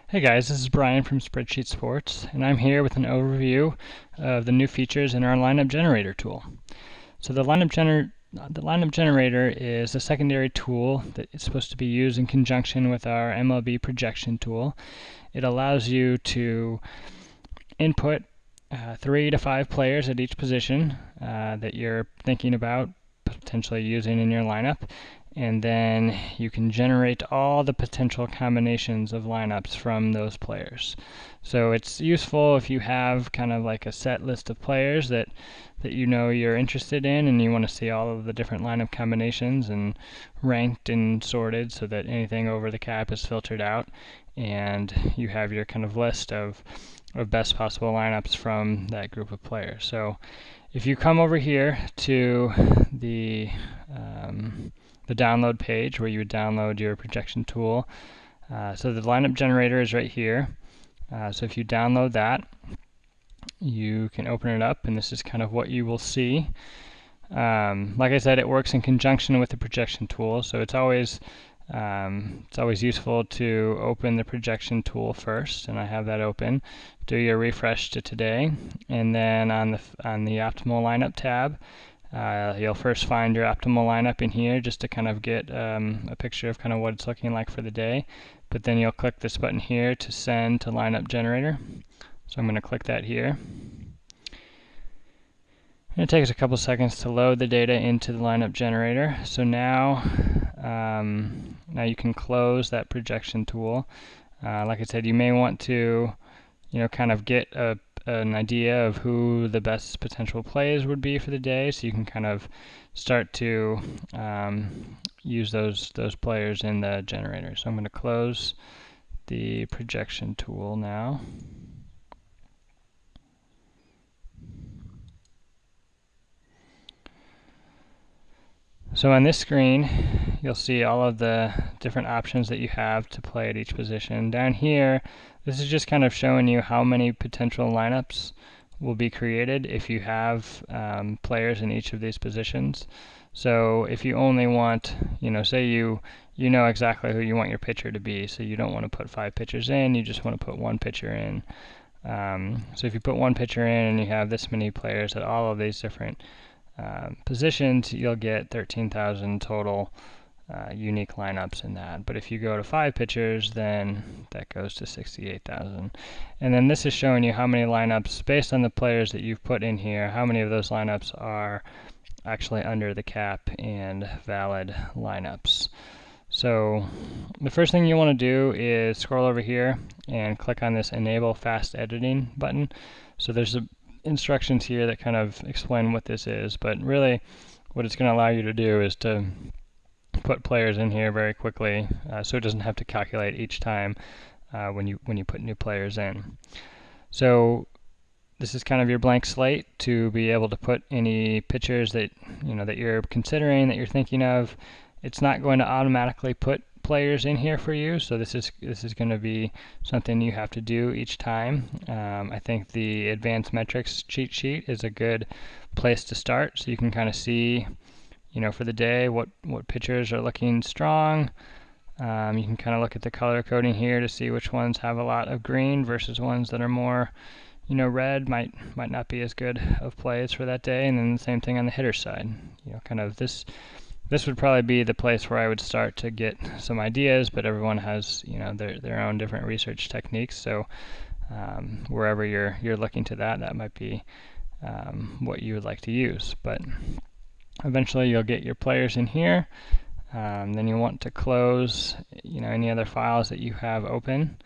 Hey guys, this is Brian from Spreadsheet Sports, and I'm here with an overview of the new features in our Lineup Generator tool. So the Lineup Generator is a secondary tool that is supposed to be used in conjunction with our MLB projection tool. It allows you to input 3 to 5 players at each position that you're thinking about potentially using in your lineup, and then you can generate all the potential combinations of lineups from those players. So it's useful if you have kind of like a set list of players that you know you're interested in, and you want to see all of the different lineup combinations and ranked and sorted so that anything over the cap is filtered out, and you have your kind of list of best possible lineups from that group of players. So if you come over here to the download page where you would download your projection tool, so the lineup generator is right here. So if you download that, you can open it up, and this is kind of what you will see. Like I said, it works in conjunction with the projection tool, so it's always useful to open the projection tool first, and I have that open. Do your refresh to today, and then on the optimal lineup tab, you'll first find your optimal lineup in here just to kind of get a picture of kind of what it's looking like for the day. But then you'll click this button here to send to Lineup Generator. So I'm going to click that here. And it takes a couple seconds to load the data into the Lineup Generator. So now you can close that projection tool. Like I said, you may want to, kind of get an idea of who the best potential plays would be for the day, so you can kind of start to use those players in the generator. So I'm going to close the projection tool now. So on this screen, you'll see all of the different options that you have to play at each position. Down here, this is just kind of showing you how many potential lineups will be created if you have players in each of these positions. So if you only want, say you know exactly who you want your pitcher to be, so you don't want to put 5 pitchers in, you just want to put 1 pitcher in. So if you put 1 pitcher in and you have this many players at all of these different positions, you'll get 13,000 total unique lineups in that. But if you go to 5 pitchers, then that goes to 68,000. And then this is showing you how many lineups, based on the players that you've put in here, how many of those lineups are actually under the cap and valid lineups. So the first thing you want to do is scroll over here and click on this Enable Fast Editing button. So there's instructions here that kind of explain what this is, but really what it's going to allow you to do is to put players in here very quickly, so it doesn't have to calculate each time when you put new players in. So this is kind of your blank slate to be able to put any pitchers that that you're considering, that you're thinking of. It's not going to automatically put players in here for you, so this is going to be something you have to do each time. I think the advanced metrics cheat sheet is a good place to start, so you can kind of see, for the day what pitchers are looking strong. You can kind of look at the color coding here to see which ones have a lot of green versus ones that are more, red might not be as good of plays for that day. And then the same thing on the hitter side. Kind of this would probably be the place where I would start to get some ideas, but everyone has their own different research techniques. So wherever you're looking to that might be what you would like to use. But eventually you'll get your players in here. Then you want to close any other files that you have open.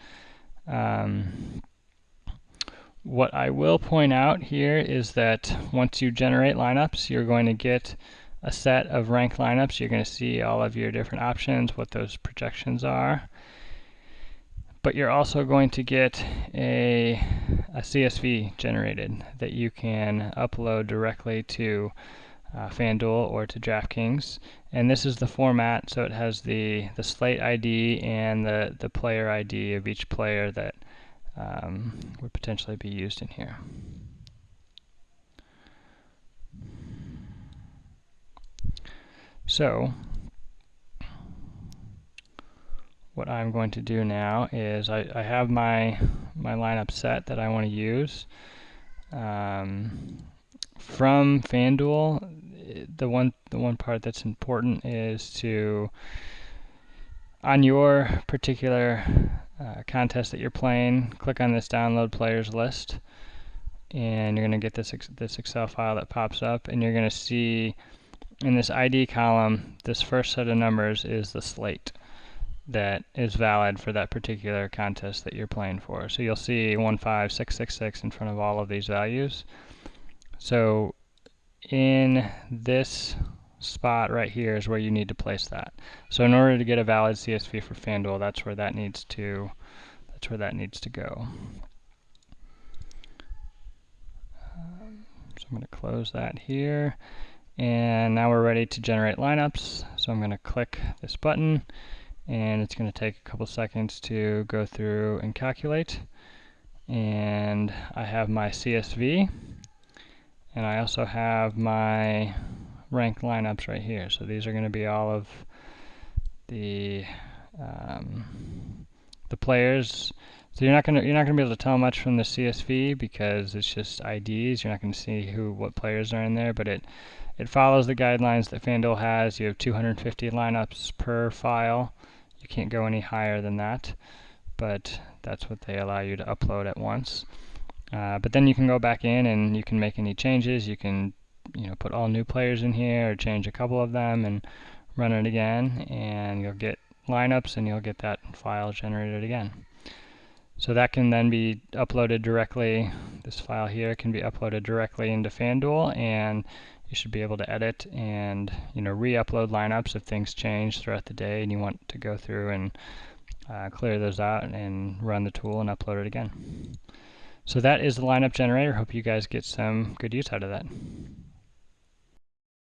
What I will point out here is that once you generate lineups, you're going to get a set of ranked lineups. You're going to see all of your different options, what those projections are. But you're also going to get a CSV generated that you can upload directly to FanDuel or to DraftKings. And this is the format, so it has the slate ID and the player ID of each player that would potentially be used in here. So what I'm going to do now is I have my lineup set that I want to use. From FanDuel, the one part that's important is to, on your particular contest that you're playing, click on this download players list, and you're going to get this Excel file that pops up, and you're going to see in this ID column, this first set of numbers is the slate that is valid for that particular contest that you're playing for. So you'll see 15666 in front of all of these values. So in this spot right here is where you need to place that. So in order to get a valid CSV for FanDuel, that's where that needs to go. So I'm going to close that here, and now we're ready to generate lineups. So I'm going to click this button, and it's going to take a couple seconds to go through and calculate. And I have my CSV, and I also have my ranked lineups right here. So these are going to be all of the players. So you're not going to be able to tell much from the CSV because it's just IDs. You're not going to see what players are in there, but it follows the guidelines that FanDuel has. You have 250 lineups per file. You can't go any higher than that, but that's what they allow you to upload at once. But then you can go back in and you can make any changes. You can put all new players in here or change a couple of them and run it again, and you'll get lineups and you'll get that file generated again. So that can then be uploaded directly. This file here can be uploaded directly into FanDuel, and you should be able to edit and re-upload lineups if things change throughout the day and you want to go through and clear those out and run the tool and upload it again. So that is the lineup generator. Hope you guys get some good use out of that.